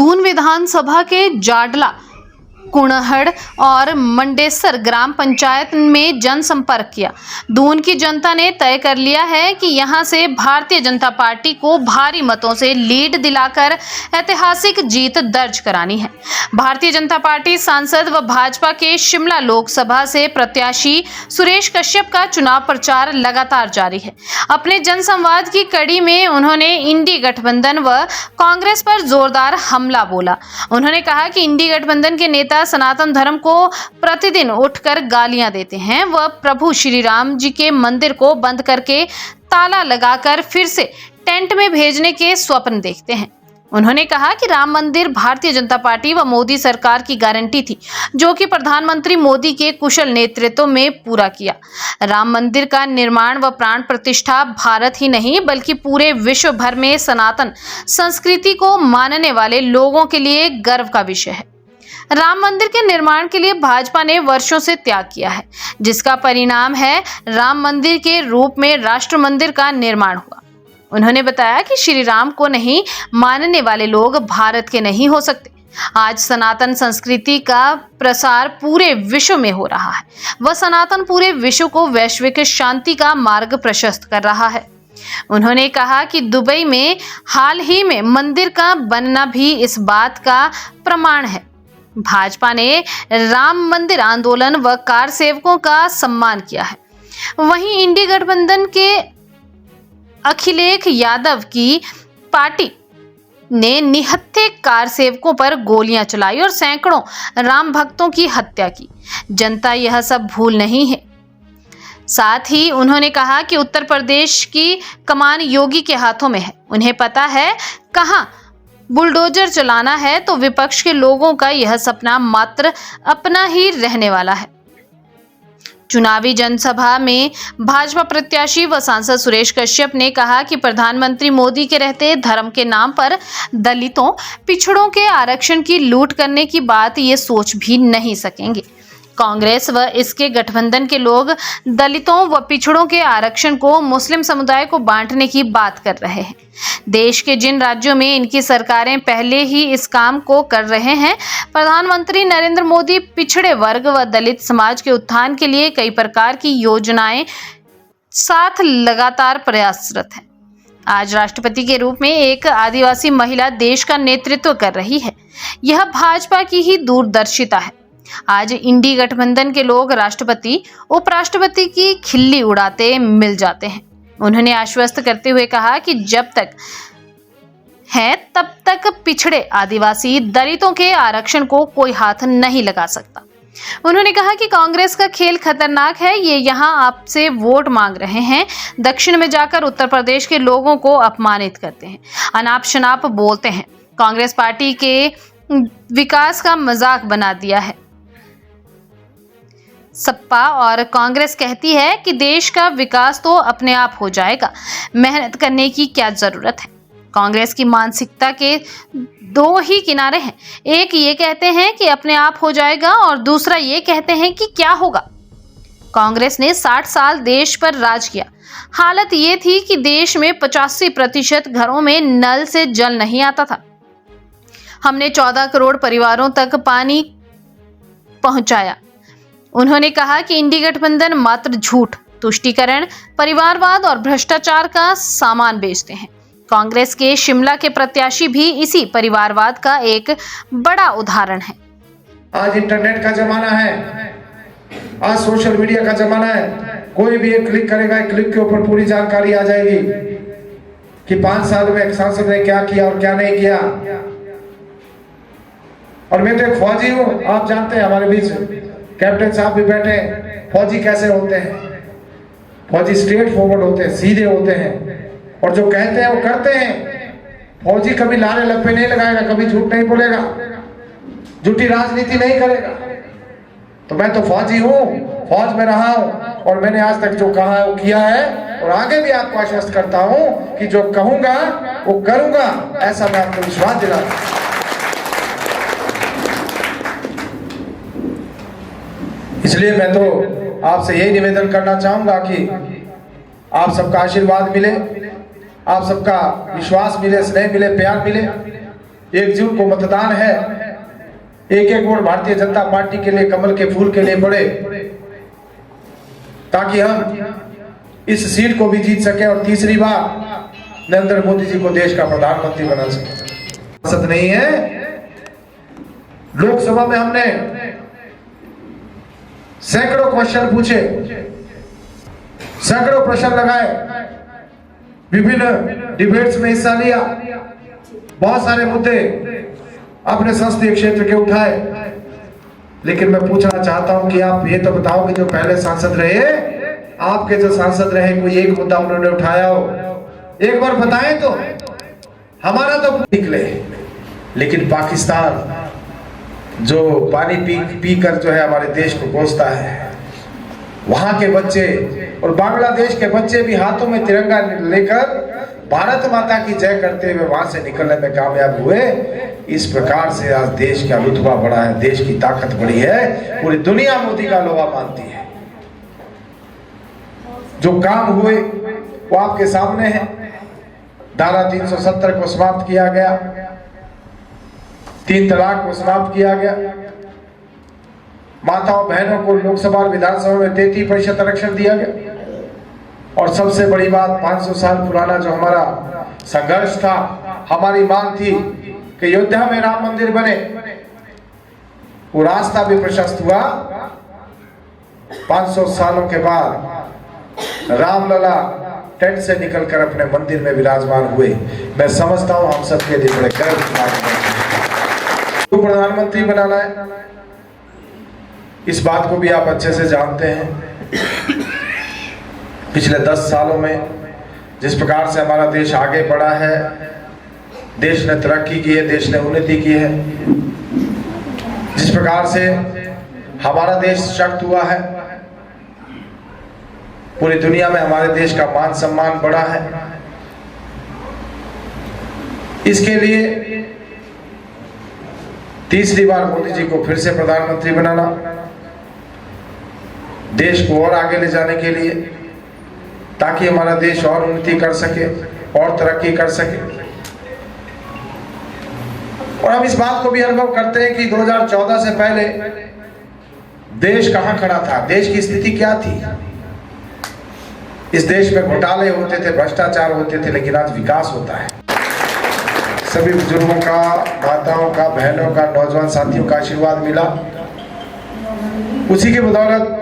दून विधानसभा के जाडला, कुणहड़ और मंडेसर ग्राम पंचायत में जनसंपर्क किया। दून की जनता ने तय कर लिया है कि यहां से भारतीय जनता पार्टी को भारी मतों से लीड दिलाकर ऐतिहासिक जीत दर्ज करानी है। भारतीय जनता पार्टी सांसद व भाजपा के शिमला लोकसभा से प्रत्याशी सुरेश कश्यप का चुनाव प्रचार लगातार जारी है। अपने जनसंवाद की कड़ी में उन्होंने इंडी गठबंधन व कांग्रेस पर जोरदार हमला बोला। उन्होंने कहा कि इंडी गठबंधन के नेता सनातन धर्म को प्रतिदिन उठकर गालियां देते हैं। वह प्रभु श्री राम जी के मंदिर को बंद करके ताला लगाकर फिर से टेंट में भेजने के स्वप्न देखते हैं। उन्होंने कहा कि राम मंदिर भारतीय जनता पार्टी व मोदी सरकार की गारंटी थी, जो कि प्रधानमंत्री मोदी के कुशल नेतृत्व में पूरा किया। राम मंदिर का निर्माण व प्राण प्रतिष्ठा भारत ही नहीं बल्कि पूरे विश्व भर में सनातन संस्कृति को मानने वाले लोगों के लिए गर्व का विषय है। राम मंदिर के निर्माण के लिए भाजपा ने वर्षों से त्याग किया है, जिसका परिणाम है राम मंदिर के रूप में राष्ट्र मंदिर का निर्माण हुआ। उन्होंने बताया कि श्री राम को नहीं मानने वाले लोग भारत के नहीं हो सकते। आज सनातन संस्कृति का प्रसार पूरे विश्व में हो रहा है। वह सनातन पूरे विश्व को वैश्विक शांति का मार्ग प्रशस्त कर रहा है। उन्होंने कहा कि दुबई में हाल ही में मंदिर का बनना भी इस बात का प्रमाण है। भाजपा ने राम मंदिर आंदोलन व कार सेवकों का सम्मान किया है। वहीं इंडी गठबंधन के अखिलेश यादव की पार्टी ने निहत्थे कार सेवकों पर गोलियां चलाई और सैकड़ों राम भक्तों की हत्या की। जनता यह सब भूल नहीं है। साथ ही उन्होंने कहा कि उत्तर प्रदेश की कमान योगी के हाथों में है। उन्हें पता है कहां बुलडोजर चलाना है, तो विपक्ष के लोगों का यह सपना मात्र अपना ही रहने वाला है। चुनावी जनसभा में भाजपा प्रत्याशी व सांसद सुरेश कश्यप ने कहा कि प्रधानमंत्री मोदी के रहते धर्म के नाम पर दलितों, पिछड़ों के आरक्षण की लूट करने की बात ये सोच भी नहीं सकेंगे। कांग्रेस व इसके गठबंधन के लोग दलितों व पिछड़ों के आरक्षण को मुस्लिम समुदाय को बांटने की बात कर रहे हैं। देश के जिन राज्यों में इनकी सरकारें पहले ही इस काम को कर रहे हैं, प्रधानमंत्री नरेंद्र मोदी पिछड़े वर्ग व दलित समाज के उत्थान के लिए कई प्रकार की योजनाएं साथ लगातार प्रयासरत है। आज राष्ट्रपति के रूप में एक आदिवासी महिला देश का नेतृत्व कर रही है। यह भाजपा की ही दूरदर्शिता है। आज इंडी गठबंधन के लोग राष्ट्रपति, उपराष्ट्रपति की खिल्ली उड़ाते मिल जाते हैं। उन्होंने आश्वस्त करते हुए कहा कि जब तक है तब तक पिछड़े, आदिवासी, दलितों के आरक्षण को कोई हाथ नहीं लगा सकता। उन्होंने कहा कि कांग्रेस का खेल खतरनाक है। ये यहाँ आपसे वोट मांग रहे हैं, दक्षिण में जाकर उत्तर प्रदेश के लोगों को अपमानित करते हैं, अनाप शनाप बोलते हैं। कांग्रेस पार्टी के विकास का मजाक बना दिया है। सपा और कांग्रेस कहती है कि देश का विकास तो अपने आप हो जाएगा, मेहनत करने की क्या जरूरत है। कांग्रेस की मानसिकता के दो ही किनारे हैं। एक ये कहते हैं कि अपने आप हो जाएगा और दूसरा ये कहते हैं कि क्या होगा। कांग्रेस ने 60 साल देश पर राज किया। हालत ये थी कि देश में 85% घरों में नल से जल नहीं आता था। हमने 14 करोड़ परिवारों तक पानी पहुंचाया। उन्होंने कहा कि इंडी गठबंधन मात्र झूठ, तुष्टीकरण, परिवारवाद और भ्रष्टाचार का सामान बेचते हैं। कांग्रेस के शिमला के प्रत्याशी भी इसी परिवारवाद का एक बड़ा उदाहरण है। आज इंटरनेट का जमाना है, आज सोशल मीडिया का जमाना है। कोई भी एक क्लिक करेगा, एक क्लिक के ऊपर पूरी जानकारी आ जाएगी कि 5 साल में एक सांसद ने क्या किया और क्या नहीं किया। और मैं तो एक फौजी हूँ, आप जानते हैं हमारे बीच कैप्टन साहब भी बैठे हैं। फौजी कैसे होते हैं? फौजी स्ट्रेट फॉरवर्ड होते हैं, सीधे होते हैं और जो कहते हैं वो करते हैं। फौजी कभी लारे लप्पे नहीं लगाएगा, कभी झूठ नहीं बोलेगा, झूठी राजनीति नहीं करेगा। तो मैं तो फौजी हूँ, फौज में रहा हूँ और मैंने आज तक जो कहा है वो किया है और आगे भी आपको आश्वस्त करता हूँ कि जो कहूंगा वो करूंगा, ऐसा मैं आपको विश्वास दिलाता हूँ। इसलिए मैं तो आपसे यही निवेदन करना चाहूंगा कि आप सबका आशीर्वाद मिले, आप सबका विश्वास मिले, स्नेह मिले, प्यार मिले 1 जून को मतदान है, एक एक वोट भारतीय जनता पार्टी के लिए, कमल के फूल के लिए पड़े, ताकि हम इस सीट को भी जीत सके और तीसरी बार नरेंद्र मोदी जी को देश का प्रधानमंत्री बना सके। सांसद नहीं है। लोकसभा में हमने सैकड़ों क्वेश्चन पूछे, सैकड़ों प्रश्न लगाए, विभिन्न डिबेट्स में हिस्सा लिया, बहुत सारे मुद्दे अपने संसदीय क्षेत्र के उठाए। लेकिन मैं पूछना चाहता हूं कि आप ये तो बताओ कि जो पहले सांसद रहे, आपके जो सांसद रहे, कोई एक मुद्दा उन्होंने उठाया हो? एक बार बताएं तो। हमारा तो निकले, लेकिन पाकिस्तान जो पानी पी कर जो है हमारे देश को कोसता है, वहां के बच्चे और बांग्लादेश के बच्चे भी हाथों में तिरंगा लेकर भारत माता की जय करते हुए वहां से निकलने में कामयाब हुए। इस प्रकार से आज देश का रुतबा बढ़ा है, देश की ताकत बढ़ी है, पूरी दुनिया मोदी का लोहा मानती है। जो काम हुए वो आपके सामने है। धारा 370 को समाप्त किया गया, 3 तलाक को समाप्त किया गया, माताओं बहनों को लोकसभा और विधानसभा में 33% आरक्षण दिया गया, और सबसे बड़ी बात 500 साल पुराना जो हमारा संघर्ष था, हमारी मांग थी कि अयोध्या में राम मंदिर बने, वो रास्ता भी प्रशस्त हुआ। 500 सालों के बाद रामलला टेंट से निकलकर अपने मंदिर में विराजमान हुए। मैं समझता हूं हम सबके लिए बड़े गर्व की बात है। तो प्रधानमंत्री बनाना है, इस बात को भी आप अच्छे से जानते हैं। पिछले 10 सालों में जिस प्रकार से हमारा देश आगे बढ़ा है, देश ने तरक्की की है, देश ने उन्नति की है, जिस प्रकार से हमारा देश शक्त हुआ है, पूरी दुनिया में हमारे देश का मान सम्मान बढ़ा है, इसके लिए तीसरी बार मोदी जी को फिर से प्रधानमंत्री बनाना, देश को और आगे ले जाने के लिए, ताकि हमारा देश और उन्नति कर सके और तरक्की कर सके। और हम इस बात को भी अनुभव करते हैं कि 2014 से पहले देश कहां खड़ा था, देश की स्थिति क्या थी। इस देश में घोटाले होते थे, भ्रष्टाचार होते थे, लेकिन आज विकास होता है। सभी बुजुर्गों का, माताओं का, बहनों का, नौजवान साथियों का आशीर्वाद मिला, उसी की बदौलत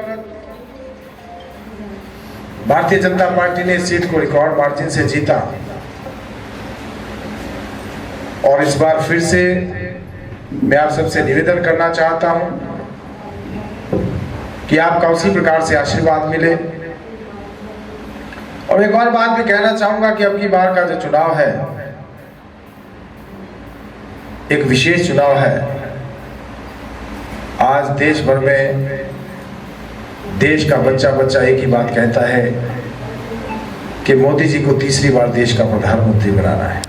भारतीय जनता पार्टी ने इस सीट को रिकॉर्ड मार्जिन से जीता। और इस बार फिर से मैं आप सबसे निवेदन करना चाहता हूं कि आपका उसी प्रकार से आशीर्वाद मिले। और एक और बात भी कहना चाहूंगा कि अब की बार का जो चुनाव है, एक विशेष चुनाव है। आज देश भर में देश का बच्चा बच्चा एक ही बात कहता है कि मोदी जी को तीसरी बार देश का प्रधानमंत्री बनाना है।